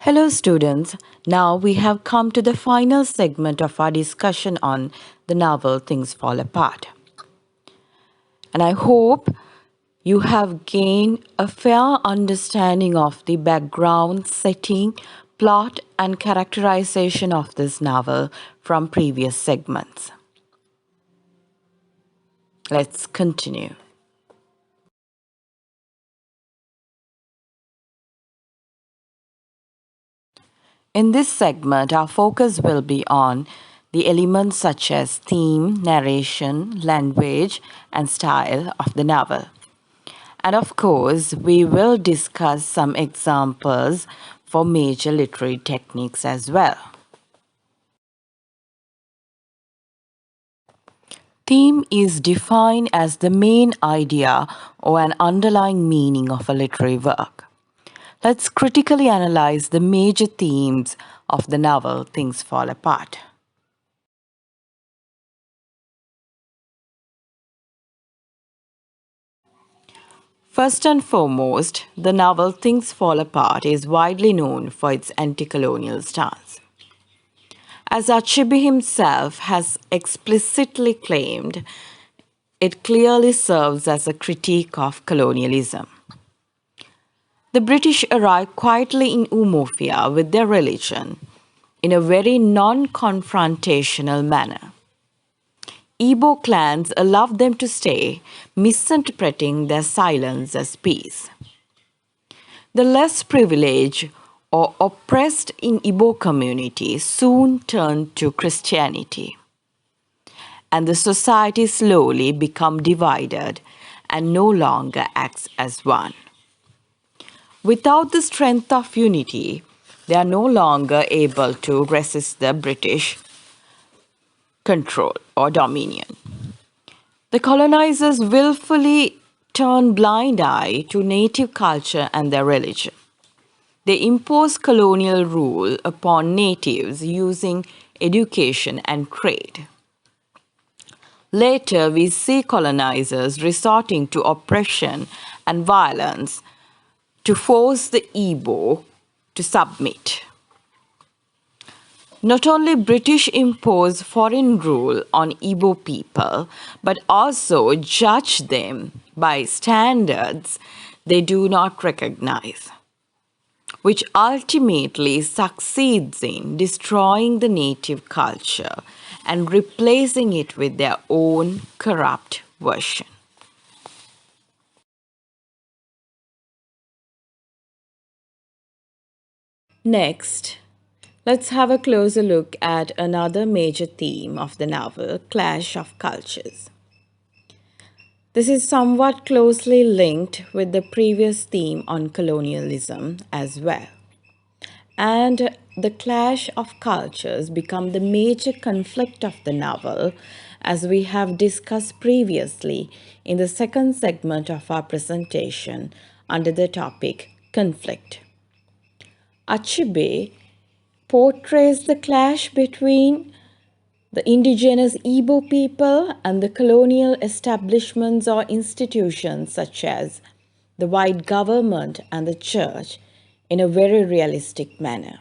Hello students, now we have come to the final segment of our discussion on the novel Things Fall Apart. And I hope you have gained a fair understanding of the background, setting, plot and characterization of this novel from previous segments. Let's continue. In this segment, our focus will be on the elements such as theme, narration, language, and style of the novel. And of course, we will discuss some examples for major literary techniques as well. Theme is defined as the main idea or an underlying meaning of a literary work. Let's critically analyze the major themes of the novel Things Fall Apart. First and foremost, the novel Things Fall Apart is widely known for its anti-colonial stance. As Achebe himself has explicitly claimed, it clearly serves as a critique of colonialism. The British arrived quietly in Umuofia with their religion in a very non-confrontational manner. Igbo clans allowed them to stay, misinterpreting their silence as peace. The less privileged or oppressed in Igbo communities soon turned to Christianity, and the society slowly became divided and no longer acts as one. Without the strength of unity, they are no longer able to resist the British control or dominion. The colonizers willfully turned blind eye to native culture and their religion. They imposed colonial rule upon natives using education and trade. Later, we see colonizers resorting to oppression and violence to force the Igbo to submit. Not only British impose foreign rule on Igbo people, but also judge them by standards they do not recognize, which ultimately succeeds in destroying the native culture and replacing it with their own corrupt version. Next, let's have a closer look at another major theme of the novel, Clash of Cultures. This is somewhat closely linked with the previous theme on colonialism as well. And the clash of cultures become the major conflict of the novel, as we have discussed previously in the second segment of our presentation under the topic Conflict. Achebe portrays the clash between the indigenous Igbo people and the colonial establishments or institutions such as the white government and the church in a very realistic manner.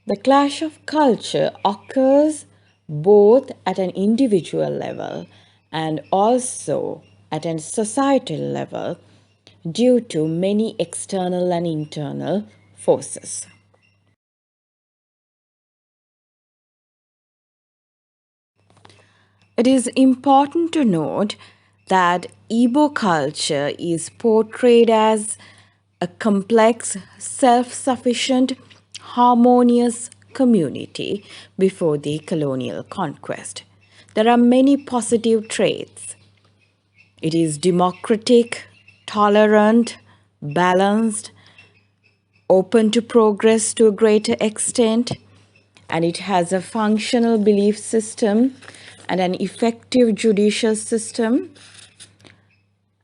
The clash of culture occurs both at an individual level and also at a societal level due to many external and internal forces. It is important to note that Igbo culture is portrayed as a complex, self-sufficient, harmonious community before the colonial conquest. There are many positive traits. It is democratic, tolerant, balanced, open to progress to a greater extent, and it has a functional belief system and an effective judicial system.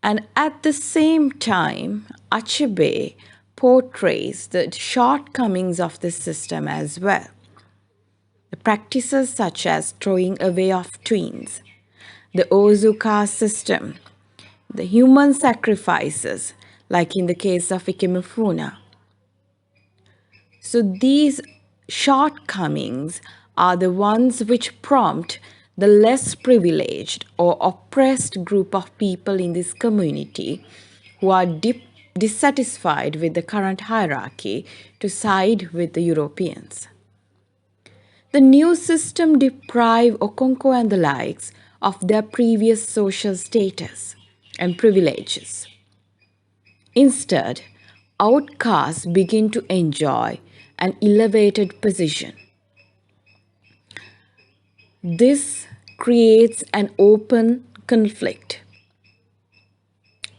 And at the same time, Achebe portrays the shortcomings of this system as well. The practices such as throwing away of twins, the Ozuka system, the human sacrifices, like in the case of Ikemefuna, So these shortcomings are the ones which prompt the less privileged or oppressed group of people in this community who are dissatisfied with the current hierarchy to side with the Europeans. The new system deprives Okonkwo and the likes of their previous social status and privileges. Instead, outcasts begin to enjoy an elevated position. This creates an open conflict,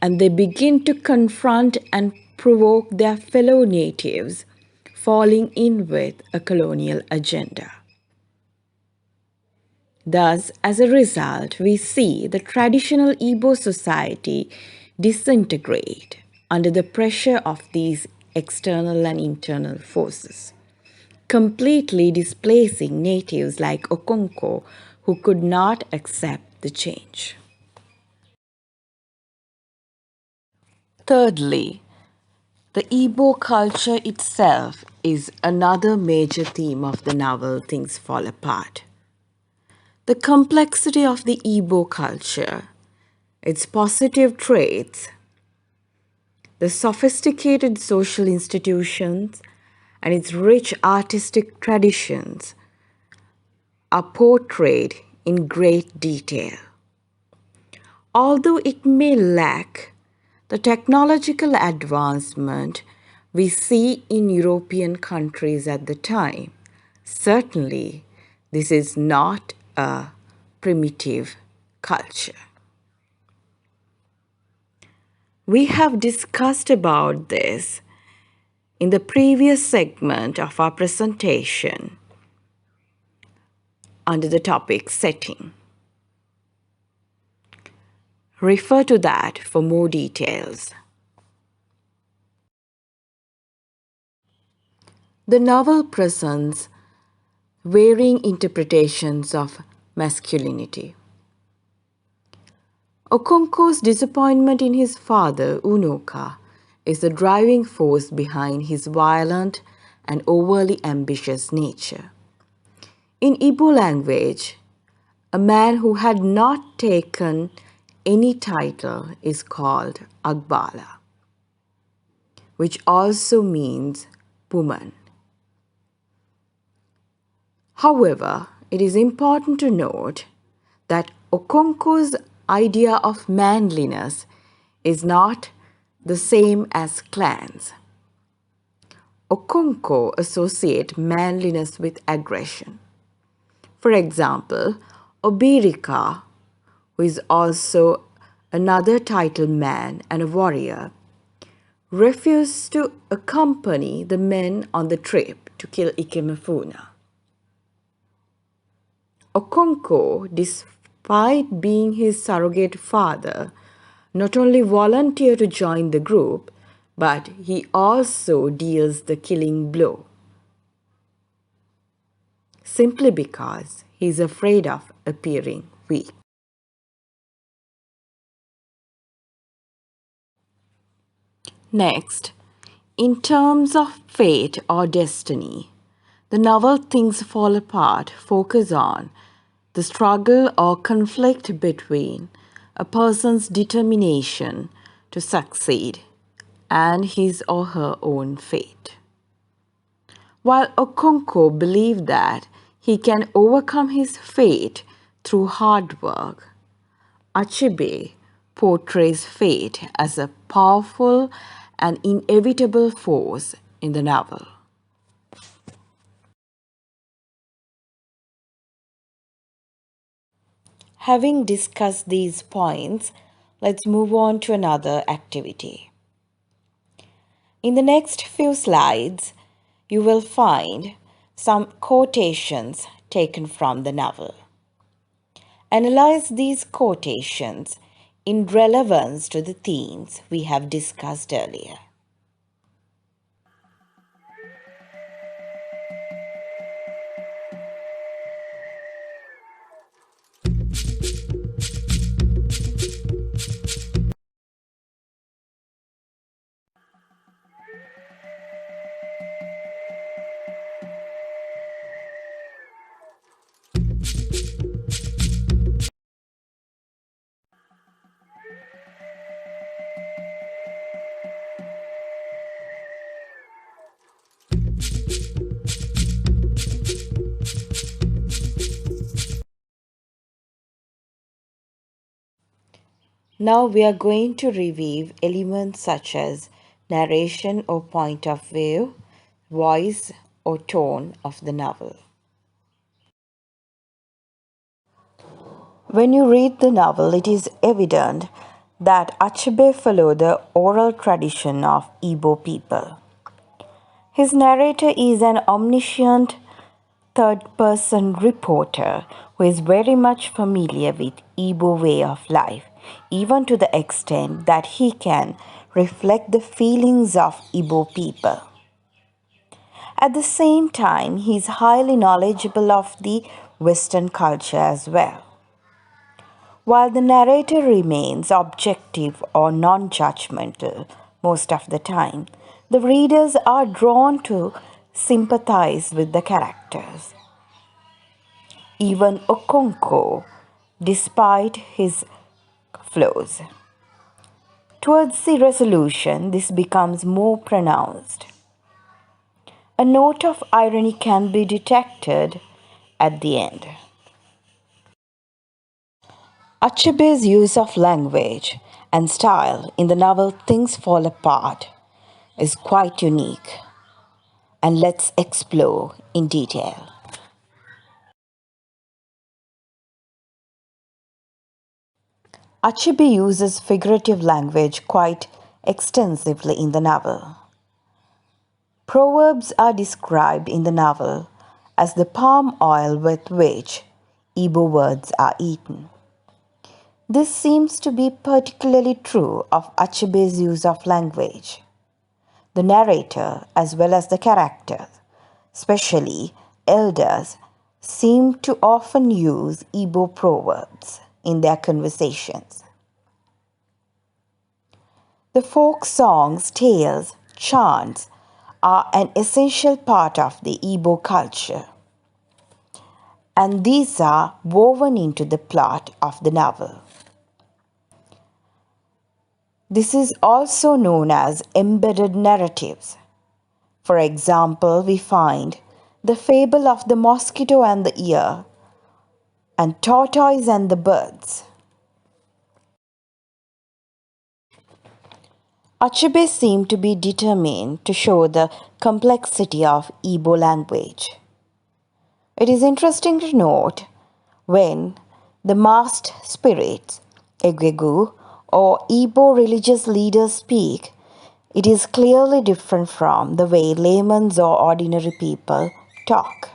and they begin to confront and provoke their fellow natives, falling in with a colonial agenda. Thus, as a result, we see the traditional Igbo society disintegrate under the pressure of these external and internal forces, completely displacing natives like Okonkwo who could not accept the change. Thirdly, the Igbo culture itself is another major theme of the novel Things Fall Apart. The complexity of the Igbo culture, its positive traits, the sophisticated social institutions, and its rich artistic traditions are portrayed in great detail. Although it may lack the technological advancement we see in European countries at the time, certainly this is not a primitive culture. We have discussed about this in the previous segment of our presentation under the topic setting. Refer to that for more details. The novel presents varying interpretations of masculinity. Okonkwo's disappointment in his father, Unoka, is the driving force behind his violent and overly ambitious nature. In Igbo language, a man who had not taken any title is called Agbala, which also means woman. However, it is important to note that Okonkwo's idea of manliness is not the same as clans. Okonkwo associates manliness with aggression. For example, Obirika, who is also another titled man and a warrior, refused to accompany the men on the trip to kill Ikemefuna. Okonkwo, despite being his surrogate father, not only volunteered to join the group, but he also deals the killing blow, simply because he is afraid of appearing weak. Next, in terms of fate or destiny, the novel Things Fall Apart focus on the struggle or conflict between a person's determination to succeed and his or her own fate. While Okonkwo believed that he can overcome his fate through hard work, Achebe portrays fate as a powerful and inevitable force in the novel. Having discussed these points, let's move on to another activity. In the next few slides, you will find some quotations taken from the novel. Analyze these quotations in relevance to the themes we have discussed earlier. Now we are going to review elements such as narration or point of view, voice or tone of the novel. When you read the novel, it is evident that Achebe followed the oral tradition of Igbo people. His narrator is an omniscient third-person reporter who is very much familiar with Igbo way of life, even to the extent that he can reflect the feelings of Igbo people. At the same time, he is highly knowledgeable of the Western culture as well. While the narrator remains objective or non-judgmental most of the time, the readers are drawn to sympathize with the characters. Even Okonko, despite his flaws. Towards the resolution, this becomes more pronounced. A note of irony can be detected at the end. Achebe's use of language and style in the novel Things Fall Apart is quite unique, and let's explore in detail. Achebe uses figurative language quite extensively in the novel. Proverbs are described in the novel as the palm oil with which Igbo words are eaten. This seems to be particularly true of Achebe's use of language. The narrator, as well as the characters, especially elders, seem to often use Igbo proverbs in their conversations. The folk songs, tales, chants are an essential part of the Igbo culture, and these are woven into the plot of the novel. This is also known as embedded narratives. For example, we find the fable of the mosquito and the ear, and tortoise and the birds. Achebe seemed to be determined to show the complexity of Igbo language. It is interesting to note when the masked spirits, Egwegu, or Igbo religious leaders speak, it is clearly different from the way laymen or ordinary people talk.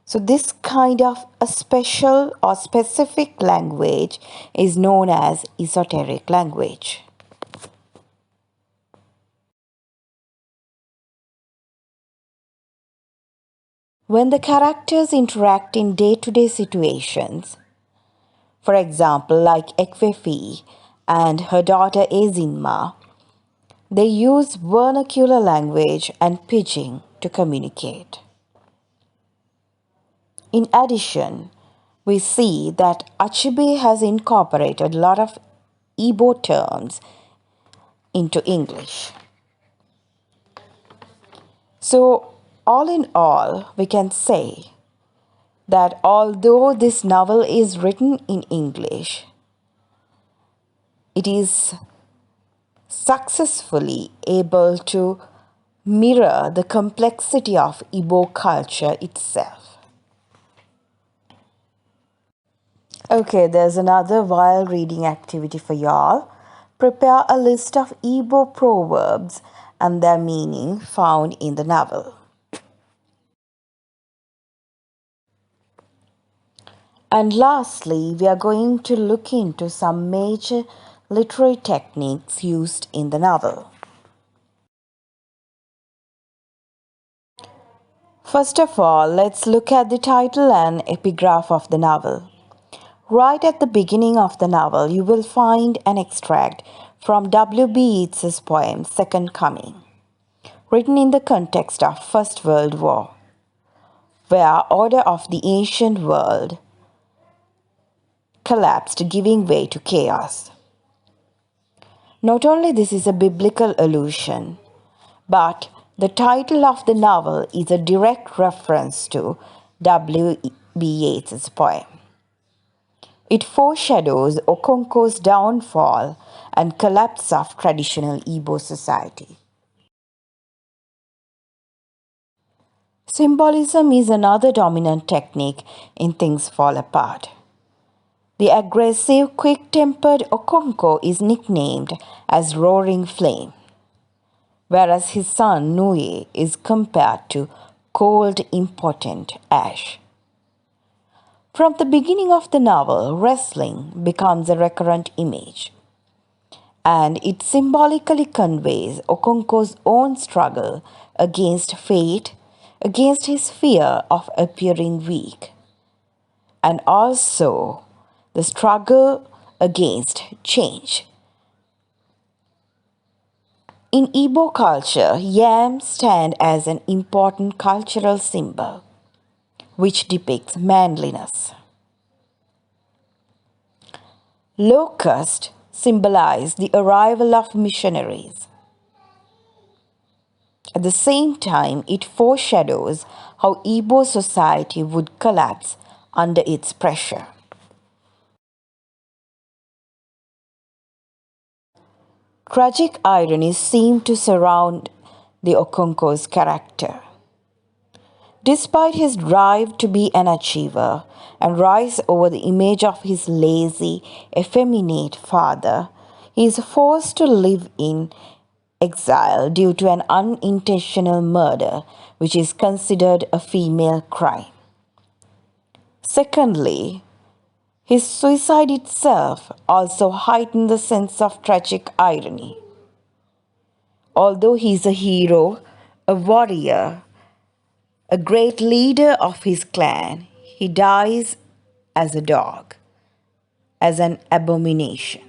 So this kind of a special or specific language is known as esoteric language. When the characters interact in day-to-day situations, for example, like Ekwefi and her daughter Ezinma, they use vernacular language and pidgin to communicate. In addition, we see that Achebe has incorporated a lot of Igbo terms into English. So, all in all, we can say that although this novel is written in English, it is successfully able to mirror the complexity of Igbo culture itself. Okay, there's another while reading activity for y'all. Prepare a list of Igbo proverbs and their meaning found in the novel. And lastly, we are going to look into some major literary techniques used in the novel. First of all, let's look at the title and epigraph of the novel. Right at the beginning of the novel, you will find an extract from W.B. Yeats's poem Second Coming, written in the context of First World War, where order of the ancient world collapsed, giving way to chaos. Not only this is a biblical allusion, but the title of the novel is a direct reference to W.B. Yeats's poem. It foreshadows Okonkwo's downfall and collapse of traditional Igbo society. Symbolism is another dominant technique in Things Fall Apart. The aggressive, quick-tempered Okonkwo is nicknamed as Roaring Flame, whereas his son Nui is compared to cold, impotent ash. From the beginning of the novel, wrestling becomes a recurrent image, and it symbolically conveys Okonkwo's own struggle against fate, against his fear of appearing weak, and also the struggle against change. In Igbo culture, yams stand as an important cultural symbol which depicts manliness. Locusts symbolize the arrival of missionaries. At the same time, it foreshadows how Igbo society would collapse under its pressure. Tragic ironies seem to surround the Okonkwo's character. Despite his drive to be an achiever and rise over the image of his lazy, effeminate father, he is forced to live in exile due to an unintentional murder, which is considered a female crime. Secondly, his suicide itself also heightened the sense of tragic irony. Although he is a hero, a warrior, a great leader of his clan, he dies as a dog, as an abomination.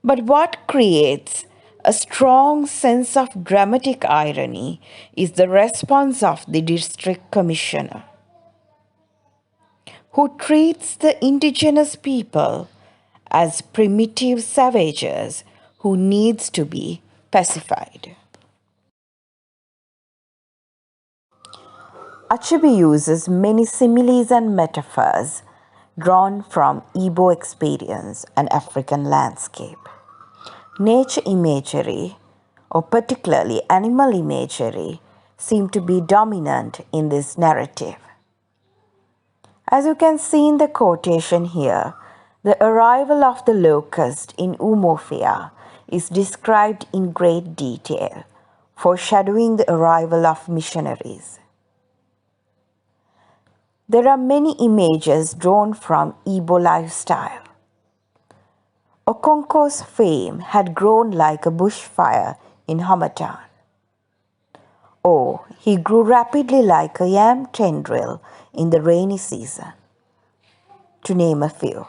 But what creates a strong sense of dramatic irony is the response of the district commissioner, who treats the indigenous people as primitive savages who needs to be pacified. Achebe uses many similes and metaphors drawn from Igbo experience and African landscape. Nature imagery, or particularly animal imagery, seem to be dominant in this narrative. As you can see in the quotation here, the arrival of the locust in Umofia is described in great detail, foreshadowing the arrival of missionaries. There are many images drawn from Igbo lifestyle. Okonkwo's fame had grown like a bushfire in Hamatan. Oh, he grew rapidly like a yam tendril in the rainy season, to name a few.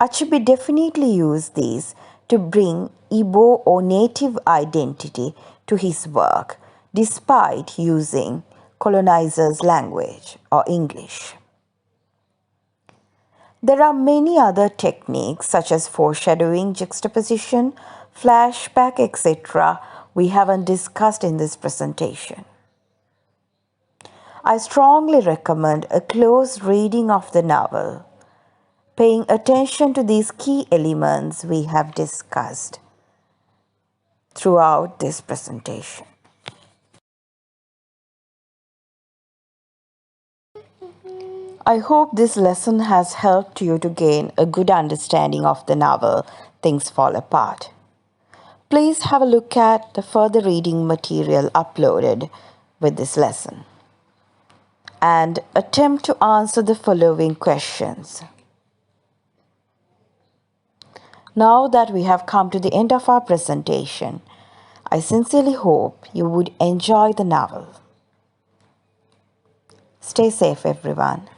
Achebe definitely used these to bring Igbo or native identity to his work, despite using colonizers' language or English. There are many other techniques such as foreshadowing, juxtaposition, flashback, etc. we haven't discussed in this presentation. I strongly recommend a close reading of the novel, paying attention to these key elements we have discussed throughout this presentation. I hope this lesson has helped you to gain a good understanding of the novel Things Fall Apart. Please have a look at the further reading material uploaded with this lesson and attempt to answer the following questions. Now that we have come to the end of our presentation, I sincerely hope you would enjoy the novel. Stay safe, everyone.